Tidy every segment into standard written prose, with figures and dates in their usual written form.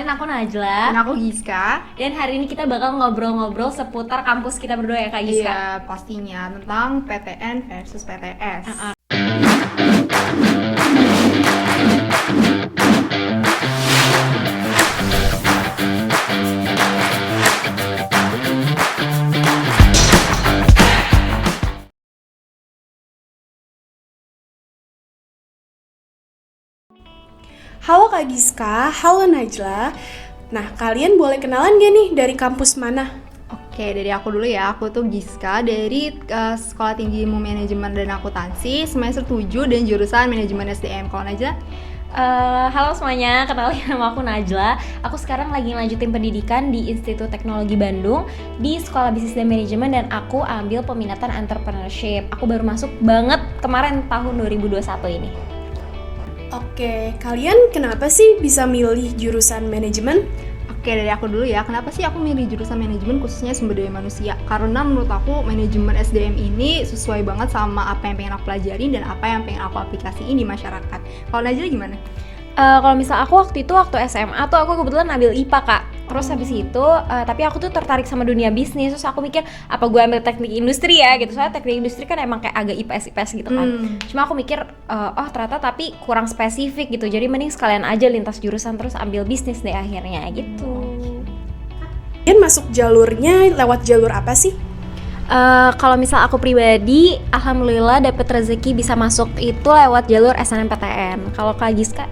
aku Najla. Dan aku Giska. Dan hari ini kita bakal ngobrol-ngobrol seputar kampus kita berdua ya Kak Giska. Iya, pastinya tentang PTN versus PTS. Halo Kak Giska, halo Najla. Nah, kalian boleh kenalan gak nih dari kampus mana? Oke, dari aku dulu ya. Aku tuh Giska dari Sekolah Tinggi Ilmu Manajemen dan Akuntansi semester 7 dan jurusan Manajemen SDM. Kalau Najla? Halo semuanya, kenalin nama aku Najla. Aku sekarang lagi lanjutin pendidikan di Institut Teknologi Bandung di Sekolah Bisnis dan Manajemen dan aku ambil peminatan entrepreneurship. Aku baru masuk banget kemarin tahun 2021 ini. Oke, kalian kenapa sih bisa milih jurusan manajemen? Oke, dari aku dulu ya. Kenapa sih aku milih jurusan manajemen khususnya sumber daya manusia? Karena menurut aku manajemen SDM ini sesuai banget sama apa yang pengen aku pelajarin dan apa yang pengen aku aplikasiin di masyarakat. Kalau Najla gimana? Kalau misal aku waktu SMA tuh aku kebetulan ambil IPA Kak. Terus habis itu, tapi aku tuh tertarik sama dunia bisnis. Terus aku mikir, apa gue ambil teknik industri ya gitu. Soalnya teknik industri kan emang kayak agak IPS gitu kan. Cuma aku mikir, ternyata tapi kurang spesifik gitu. Jadi mending sekalian aja lintas jurusan terus ambil bisnis deh akhirnya gitu. Kalian masuk jalurnya lewat jalur apa sih? Kalau misal aku pribadi, alhamdulillah dapet rezeki bisa masuk itu lewat jalur SNMPTN. Kalau Kak Giska,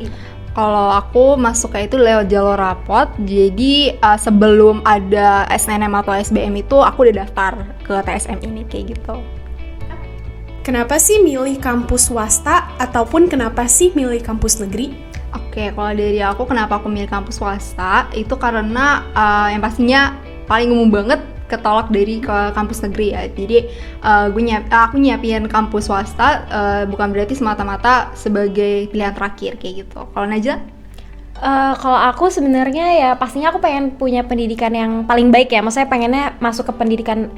Kalau aku masuknya itu lewat jalur rapot, jadi sebelum ada SNM atau SBM itu aku udah daftar ke TSM ini kayak gitu. Kenapa sih milih kampus swasta ataupun kenapa sih milih kampus negeri? Oke, kalau dari aku kenapa aku milih kampus swasta itu karena yang pastinya paling umum banget ketolak dari ke kampus negeri ya. Jadi aku nyiapin kampus swasta bukan berarti semata-mata sebagai pilihan terakhir kayak gitu. Kalau Najla? kalau aku sebenarnya ya pastinya aku pengen punya pendidikan yang paling baik ya. Maksudnya pengennya masuk ke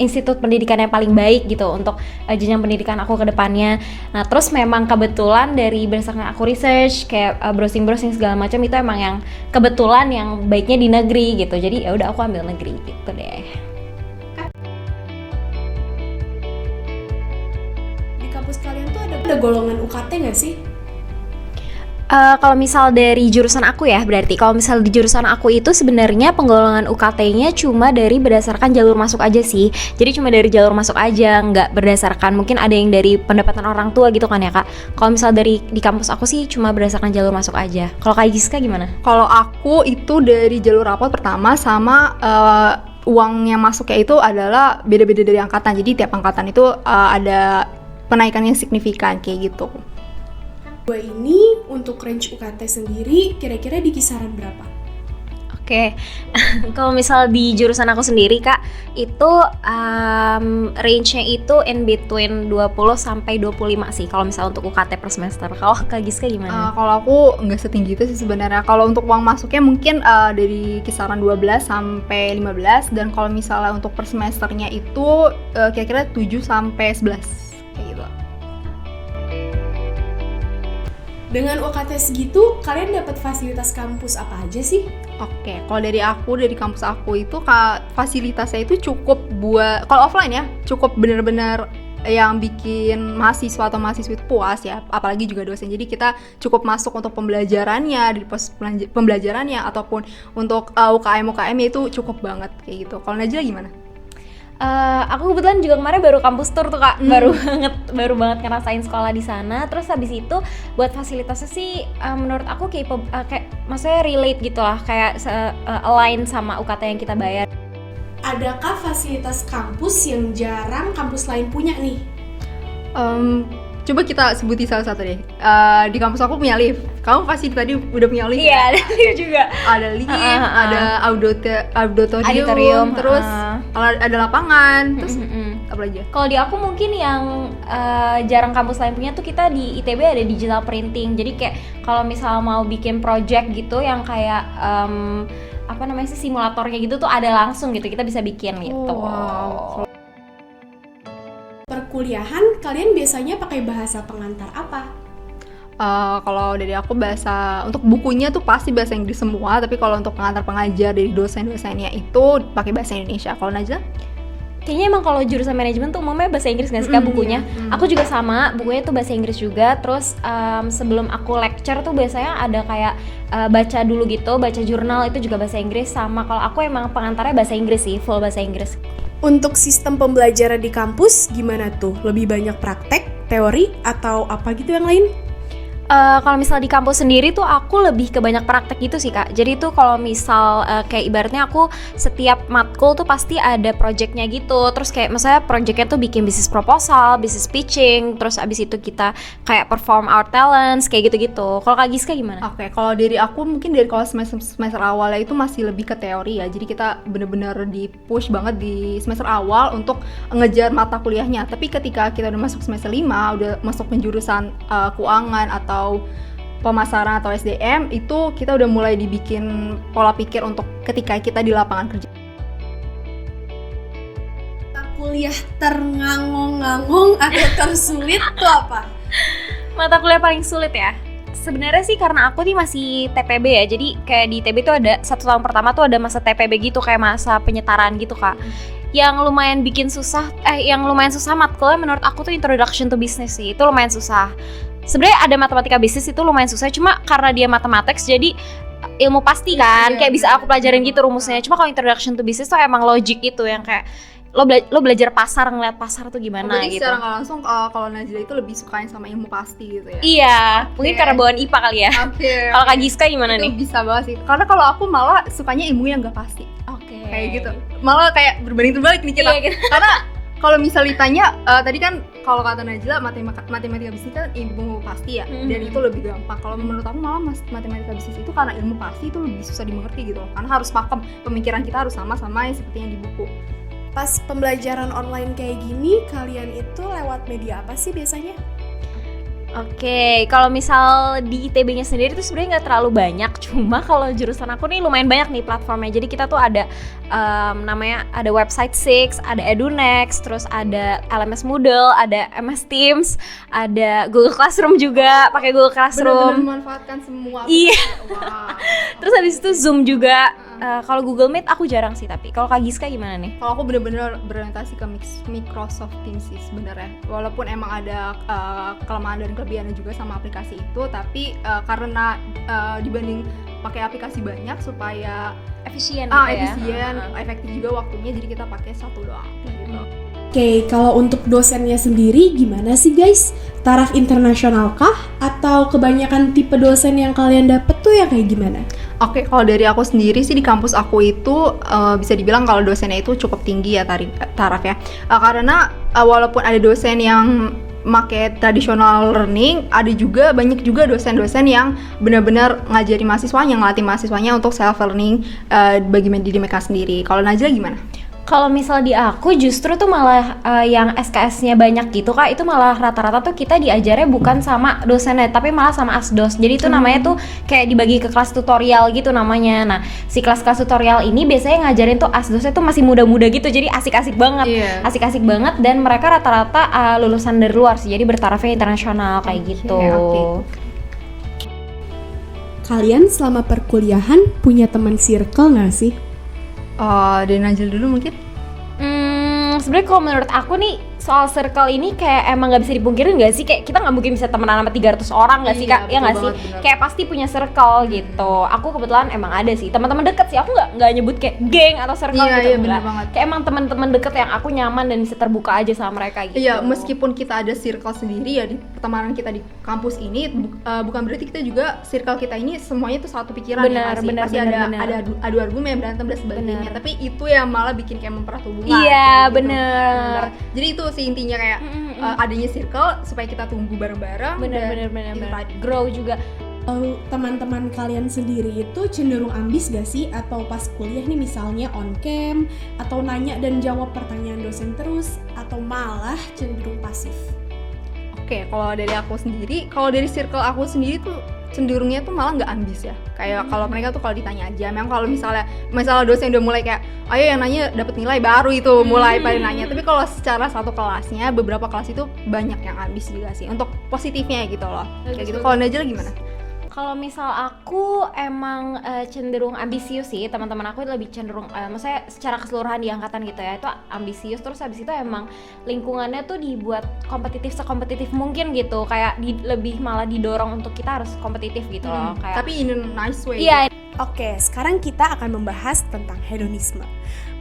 institut pendidikan yang paling baik gitu untuk jenjang pendidikan aku ke depannya. Nah terus memang kebetulan dari berdasarkan aku research kayak browsing segala macam itu emang yang kebetulan yang baiknya di negeri gitu. Jadi ya udah aku ambil negeri gitu deh. Di kampus kalian tuh ada golongan UKT nggak sih? Kalau misal dari jurusan aku ya, berarti kalau misal di jurusan aku itu sebenarnya penggolongan UKT-nya cuma dari berdasarkan jalur masuk aja sih. Jadi cuma dari jalur masuk aja, nggak berdasarkan mungkin ada yang dari pendapatan orang tua gitu kan ya Kak. Kalau misal di kampus aku sih cuma berdasarkan jalur masuk aja. Kalau Kak Giska gimana? Kalau aku itu dari jalur rapot pertama sama uang yang masuknya itu adalah beda-beda dari angkatan. Jadi tiap angkatan itu ada penaikan yang signifikan kayak gitu. Ini untuk range UKT sendiri kira-kira di kisaran berapa? Oke, kalau misal di jurusan aku sendiri Kak, itu range-nya itu in between 20 sampai 25 sih kalau misal untuk UKT per semester. Kalau Kak Giska gimana? Kalau aku nggak setinggi itu sih sebenarnya. Kalau untuk uang masuknya mungkin dari kisaran 12 sampai 15 dan kalau misalnya untuk per semesternya itu kira-kira 7 sampai 11 kayak gitu. Dengan UKT segitu, kalian dapat fasilitas kampus apa aja sih? Oke, kalau dari kampus aku itu fasilitasnya itu cukup buat, kalau offline ya, cukup benar-benar yang bikin mahasiswa atau mahasiswi itu puas ya, apalagi juga dosen. Jadi kita cukup masuk untuk pembelajarannya, dari pos pembelajarannya ataupun untuk UKM-UKM itu cukup banget kayak gitu. Kalau Najla gimana? Aku kebetulan juga kemarin baru kampus tour tuh Kak, baru banget ngerasain sekolah di sana. Terus habis itu buat fasilitasnya sih menurut aku kayak maksudnya relate gitu lah, kayak align sama UKT yang kita bayar. Adakah fasilitas kampus yang jarang kampus lain punya nih? Coba kita sebutin salah satu deh. Di kampus aku punya lift. Kamu pasti tadi udah punya lift? Iya, ada lift juga. Ada lift, ada auditorium, terus ada lapangan, terus apa lagi? Kalau di aku mungkin yang jarang kampus lain punya tuh kita di ITB ada digital printing. Jadi kayak kalau misal mau bikin project gitu yang kayak simulatornya gitu tuh ada langsung gitu, kita bisa bikin gitu. Wow. Perkuliahan kalian biasanya pakai bahasa pengantar apa? Kalau dari aku bahasa untuk bukunya tuh pasti bahasa Inggris semua, tapi kalau untuk pengantar pengajar dari dosen-dosennya itu pakai bahasa Indonesia. Kalau Najla? Kayaknya emang kalau jurusan manajemen tuh umumnya bahasa Inggris nggak sih Kak bukunya? Iya. Aku juga sama, bukunya tuh bahasa Inggris juga. Terus sebelum aku lecture tuh biasanya ada kayak baca dulu gitu, baca jurnal itu juga bahasa Inggris. Sama kalau aku emang pengantarnya bahasa Inggris sih, full bahasa Inggris. Untuk sistem pembelajaran di kampus gimana tuh? Lebih banyak praktek, teori, atau apa gitu yang lain? Kalau misal di kampus sendiri tuh aku lebih ke banyak praktek gitu sih Kak. Jadi tuh kalau misal kayak ibaratnya aku setiap matkul tuh pasti ada projectnya gitu. Terus kayak misalnya projectnya tuh bikin bisnis proposal, bisnis pitching. Terus abis itu kita kayak perform our talents kayak gitu-gitu. Kalau Kak Giska gimana? Oke, kalau dari aku mungkin dari kalau semester awalnya itu masih lebih ke teori ya. Jadi kita bener-bener di push banget di semester awal untuk ngejar mata kuliahnya. Tapi ketika kita udah masuk semester 5, udah masuk penjurusan keuangan atau pemasaran atau SDM, itu kita udah mulai dibikin pola pikir untuk ketika kita di lapangan kerja. Mata kuliah terngangong-ngangong atau tersulit tuh apa? Mata kuliah paling sulit ya? Sebenarnya sih karena aku nih masih TPB ya. Jadi kayak di ITB tuh ada 1 tahun pertama tuh ada masa TPB gitu, kayak masa penyetaran gitu Kak. Yang lumayan bikin susah, yang lumayan susah matkulnya menurut aku tuh Introduction to Business sih. Itu lumayan susah. Sebenarnya ada matematika bisnis itu lumayan susah, cuma karena dia mathematics jadi ilmu pasti kan, kayak bisa aku pelajarin gitu rumusnya. Cuma kalau Introduction to Business tuh emang logic gitu yang kayak lo belajar pasar, ngeliat pasar tuh gimana Berarti gitu. secara nggak langsung kalau Najla itu lebih sukain sama ilmu pasti gitu ya? Iya, mungkin karena bawaan IPA kali ya. Oke. Kalau Kak Giska gimana itu nih? bisa banget sih. Karena kalau aku malah sukanya ilmu yang nggak pasti. Oke. Kayak gitu. Malah kayak berbanding terbalik nih kita. Iya, gitu. Karena kalau misal ditanya, tadi kan kalau kata Najla matematika bisnis kan ilmu pasti ya, dan itu lebih gampang. Kalau menurut aku malah matematika bisnis itu karena ilmu pasti itu lebih susah dimengerti gitu loh. Karena harus paham, pemikiran kita harus sama-sama yang seperti yang di buku. Pas pembelajaran online kayak gini, kalian itu lewat media apa sih biasanya? Oke, kalau misal di ITB-nya sendiri tuh sebenarnya nggak terlalu banyak, cuma kalau jurusan aku nih lumayan banyak nih platformnya. Jadi kita tuh ada namanya ada website Six, ada EduNext, terus ada LMS Moodle, ada MS Teams, ada Google Classroom juga, pakai Google Benar-benar Classroom. memanfaatkan semua. Iya. Wow. Terus habis itu Zoom juga. Kalau Google Meet aku jarang sih, tapi kalau Kak Giska gimana nih? Kalau aku bener-bener berorientasi ke Microsoft Teams sih sebenarnya. Walaupun emang ada kelemahan dan kelebihannya juga sama aplikasi itu, tapi karena dibanding pakai aplikasi banyak supaya Efisien efisien, efektif juga waktunya, jadi kita pakai satu doang gitu. Oke, kalau untuk dosennya sendiri gimana sih guys? Taraf internasional kah? Atau kebanyakan tipe dosen yang kalian dapet tuh yang kayak gimana? Oke, kalau dari aku sendiri sih di kampus aku itu bisa dibilang kalau dosennya itu cukup tinggi ya taraf ya. Karena walaupun ada dosen yang make traditional learning, ada juga banyak juga dosen-dosen yang benar-benar ngajari mahasiswanya, ngelatih mahasiswanya untuk self learning bagi diri mereka sendiri. Kalau Najla gimana? Kalau misal di aku justru tuh malah yang SKS-nya banyak gitu Kak, itu malah rata-rata tuh kita diajarnya bukan sama dosennya, tapi malah sama asdos. Jadi itu namanya tuh kayak dibagi ke kelas tutorial gitu namanya. Nah, si kelas-kelas tutorial ini biasanya ngajarin tuh asdosnya tuh masih muda-muda gitu, jadi asik-asik banget. Iya. Asik-asik banget, dan mereka rata-rata lulusan dari luar sih, jadi bertarafnya internasional kayak gitu. Oke. Kalian selama perkuliahan punya teman circle nggak sih? Dari Najla dulu mungkin? Sebenarnya kalau menurut aku nih soal circle ini kayak emang nggak bisa dipungkirin nggak sih, kayak kita nggak mungkin bisa temenan sama 300 orang nggak sih Kak? Iya, Ya nggak betul sih? banget, bener. Kayak pasti punya circle gitu. Aku kebetulan emang ada sih teman-teman deket sih. Aku nggak nyebut kayak geng atau circle Iya, gitu, iya, enggak. bener banget. Kayak emang teman-teman deket yang aku nyaman dan bisa terbuka aja sama mereka gitu. Iya, meskipun kita ada circle sendiri ya di pertemanan kita di kampus ini, bukan berarti kita juga circle kita ini semuanya tuh satu pikiran. Benar, ya, benar, pasti benar, ada benar. adu argumen, berantem dan sebagainya. Benar. Tapi itu yang malah bikin kayak mempererat hubungan. Iya, kayak gitu. bener. Jadi itu sih intinya kayak adanya circle supaya kita tumbuh bareng-bareng. Bener. itu tadi. Grow juga. Lalu teman-teman kalian sendiri itu cenderung ambis gak sih? Atau pas kuliah nih misalnya on cam, atau nanya dan jawab pertanyaan dosen terus, atau malah cenderung pasif? Oke, kalau dari aku sendiri, kalau dari circle aku sendiri tuh cenderungnya tuh malah nggak ambis ya. Kayak kalau mereka tuh kalau ditanya aja, memang kalau misalnya dosen udah mulai kayak ayo yang nanya dapat nilai baru itu mulai pada nanya. Tapi kalau secara satu kelasnya, beberapa kelas itu banyak yang ambis juga sih untuk positifnya gitu loh. Kayak gitu. Kalau Najla gimana? Kalau misal aku emang cenderung ambisius sih, teman-teman aku lebih cenderung, maksudnya secara keseluruhan di angkatan gitu ya, itu ambisius. Terus habis itu emang lingkungannya tuh dibuat kompetitif sekompetitif mungkin gitu, kayak lebih malah didorong untuk kita harus kompetitif gitu loh. Kayak, Tapi in a nice way. iya. Oke, sekarang kita akan membahas tentang hedonisme.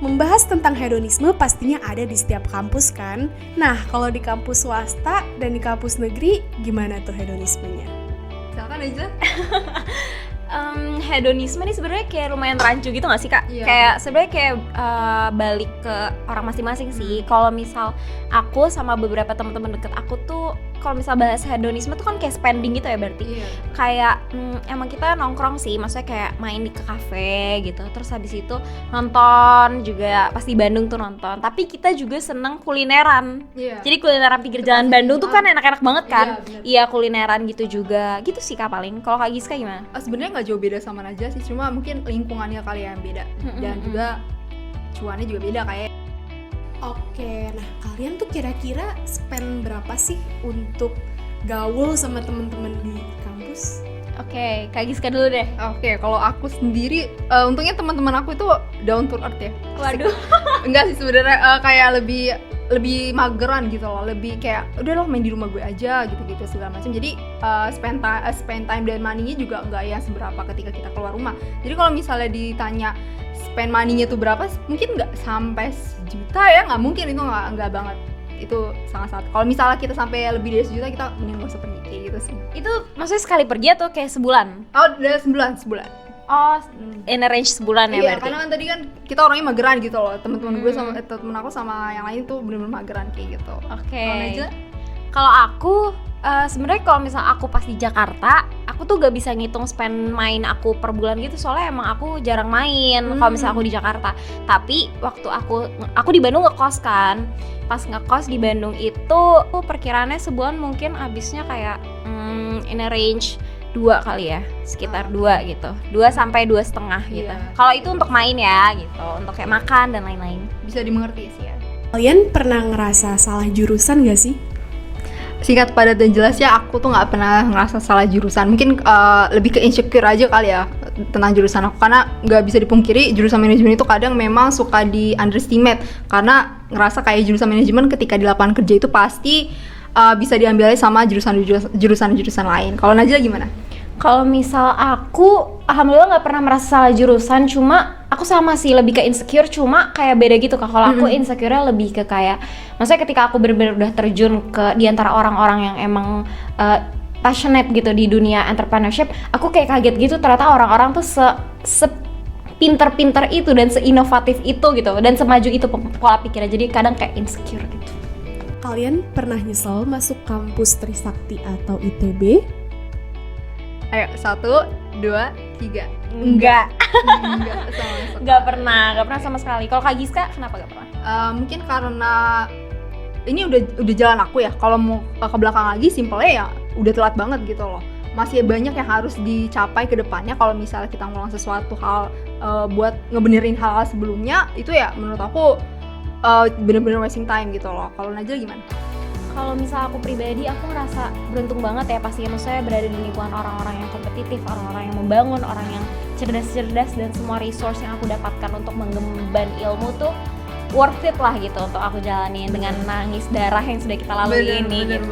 Membahas tentang hedonisme pastinya ada di setiap kampus kan? Nah, kalau di kampus swasta dan di kampus negeri, gimana tuh hedonismenya? Silakan Najla. Hedonisme nih sebenarnya kayak lumayan rancu gitu nggak sih kak? Iya. Kayak sebenarnya kayak balik ke orang masing-masing sih. Kalau misal aku sama beberapa teman-teman deket aku tuh, kalau misal bahas hedonisme tuh kan kayak spending gitu ya berarti. Iya. Kayak emang kita nongkrong sih, maksudnya kayak main di ke kafe gitu. Terus habis itu nonton juga, pas di Bandung tuh nonton. Tapi kita juga seneng kulineran. Iya. Jadi kulineran pinggir jalan pasti. Bandung tuh kan enak-enak banget kan? Iya, bener. Iya, kulineran gitu juga. Gitu sih kak paling. Kalau kak Giska gimana? Sebenarnya nggak jauh beda sama Najla sih, cuma mungkin lingkungannya kali yang beda dan juga cuannya juga beda kayak. Oke, nah kalian tuh kira-kira spend berapa sih untuk gaul sama temen-temen di kampus? Oke, Kak Giska dulu deh. Oke, kalau aku sendiri, untungnya teman-teman aku itu down to earth ya. Waduh. Enggak sih sebenarnya, kayak lebih mageran gitu loh, lebih kayak udah loh main di rumah gue aja gitu-gitu segala macam. Jadi spend time dan money-nya juga enggak ya seberapa ketika kita keluar rumah. Jadi kalau misalnya ditanya spend money-nya tuh berapa, mungkin nggak sampai sejuta ya, nggak mungkin, itu nggak banget. Itu sangat-sangat, kalau misalnya kita sampai lebih dari sejuta, kita mending gak usah pergi kayak gitu sih. Itu maksudnya sekali pergi atau kayak sebulan? Oh, udah sebulan. Oh, in a range sebulan ya Iya, berarti? karena kan tadi kan kita orangnya mageran gitu loh. Teman-teman gue sama temen aku sama yang lain tuh bener-bener mageran kayak gitu. Oke. Kalau Najla? Kalau aku sebenarnya kalau misal aku pas di Jakarta, aku tuh gak bisa ngitung spend main aku per bulan gitu, soalnya emang aku jarang main kalau misal aku di Jakarta. Tapi waktu aku di Bandung ngekos kan, pas ngekos di Bandung itu perkiraannya sebulan mungkin habisnya kayak in a range 2 kali ya, sekitar 2 gitu, 2 sampai 2,5 gitu. Iya. Kalau itu untuk main ya gitu, untuk kayak makan dan lain-lain. Bisa dimengerti sih ya. Kalian pernah ngerasa salah jurusan gak sih? Singkat, padat, dan jelas ya, aku tuh nggak pernah ngerasa salah jurusan. Mungkin lebih ke insecure aja kali ya tentang jurusan aku, karena nggak bisa dipungkiri jurusan manajemen itu kadang memang suka di underestimate, karena ngerasa kayak jurusan manajemen ketika di lapangan kerja itu pasti bisa diambil sama jurusan lain. Kalau Najla gimana? Kalau misal aku, alhamdulillah nggak pernah merasa salah jurusan, cuma aku sama sih lebih ke insecure, cuma kayak beda gitu kak. Kalau aku insecure-nya lebih ke kayak, maksudnya ketika aku benar-benar udah terjun ke diantara orang-orang yang emang passionate gitu di dunia entrepreneurship, aku kayak kaget gitu ternyata orang-orang tuh pinter-pinter itu dan seinovatif itu gitu, dan semaju itu pola pikirnya. Jadi kadang kayak insecure gitu. Kalian pernah nyesel masuk kampus Trisakti atau ITB? Ayo, 1, 2, 3. Enggak. Enggak sama sekali. Nggak pernah sama sekali. Kalau Kak Giska kenapa nggak pernah? Mungkin karena ini udah jalan aku ya. Kalau mau ke belakang lagi, simpelnya ya udah telat banget gitu loh. Masih banyak yang harus dicapai ke depannya. Kalau misalnya kita ngulang sesuatu hal buat ngebenerin hal sebelumnya, itu ya menurut aku bener-bener wasting time gitu loh. Kalau Najla gimana? Kalau misal aku pribadi, aku ngerasa beruntung banget ya pastinya, maksudnya berada di lingkungan orang-orang yang kompetitif, orang-orang yang membangun, orang yang cerdas-cerdas, dan semua resource yang aku dapatkan untuk menggemban ilmu tuh worth it lah gitu untuk aku jalanin dengan nangis darah yang sudah kita lalui ini gitu.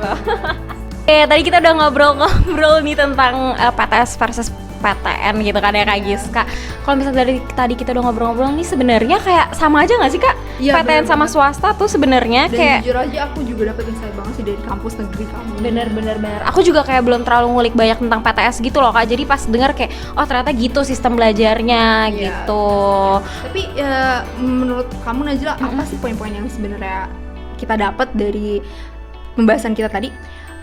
Oke, tadi kita udah ngobrol nih tentang PTS versus PTN gitu kan ya Kak Giska. Kalau misalnya dari tadi kita udah ngobrol-ngobrol nih, sebenarnya kayak sama aja nggak sih Kak? Iya, PTN sama swasta tuh sebenarnya kayak jujur aja aku juga dapet insight banget sih dari kampus negeri kamu. bener. Aku juga kayak belum terlalu ngulik banyak tentang PTS gitu loh Kak. Jadi pas denger kayak oh ternyata gitu sistem belajarnya gitu. Tapi menurut kamu Najla, apa sih poin-poin yang sebenarnya kita dapat dari pembahasan kita tadi?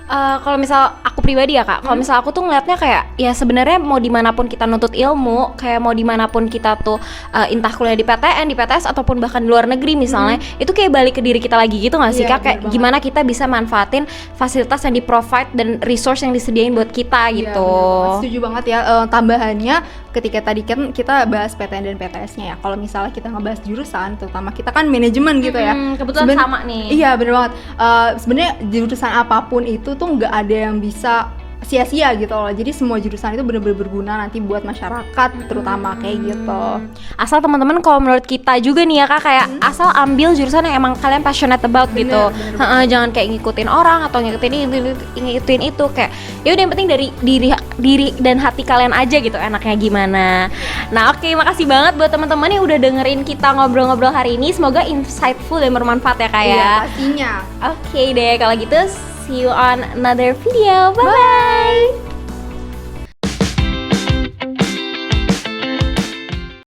Kalau misal aku pribadi ya kak, kalau misal aku tuh ngeliatnya kayak ya sebenarnya mau dimanapun kita nuntut ilmu, kayak mau dimanapun kita tuh entah kuliah di PTN, di PTS ataupun bahkan di luar negeri misalnya, itu kayak balik ke diri kita lagi gitu nggak sih Iya, kak? Kayak bener gimana kita bisa manfaatin fasilitas yang di provide dan resource yang disediain buat kita Iya, gitu. bener banget. Setuju banget ya. Tambahannya ketika tadi kan kita bahas PTN dan PTS-nya ya. Kalau misalnya kita ngebahas jurusan, terutama kita kan manajemen gitu ya. Kebetulan Seben- sama nih. Iya bener banget. Sebenarnya jurusan apapun itu tuh nggak ada yang bisa sia-sia gitu loh. Jadi semua jurusan itu bener-bener berguna nanti buat masyarakat terutama kayak gitu. Asal teman-teman kalau menurut kita juga nih ya kak, kayak asal ambil jurusan yang emang kalian passionate about Bener, gitu. bener. Jangan kayak ngikutin orang atau ngikutin itu kayak ya udah yang penting dari diri dan hati kalian aja gitu enaknya gimana. Nah oke, makasih banget buat teman-teman yang udah dengerin kita ngobrol-ngobrol hari ini. Semoga insightful dan bermanfaat ya kak Iya ya. pastinya. Oke deh kalau gitu, see you on another video. Bye bye.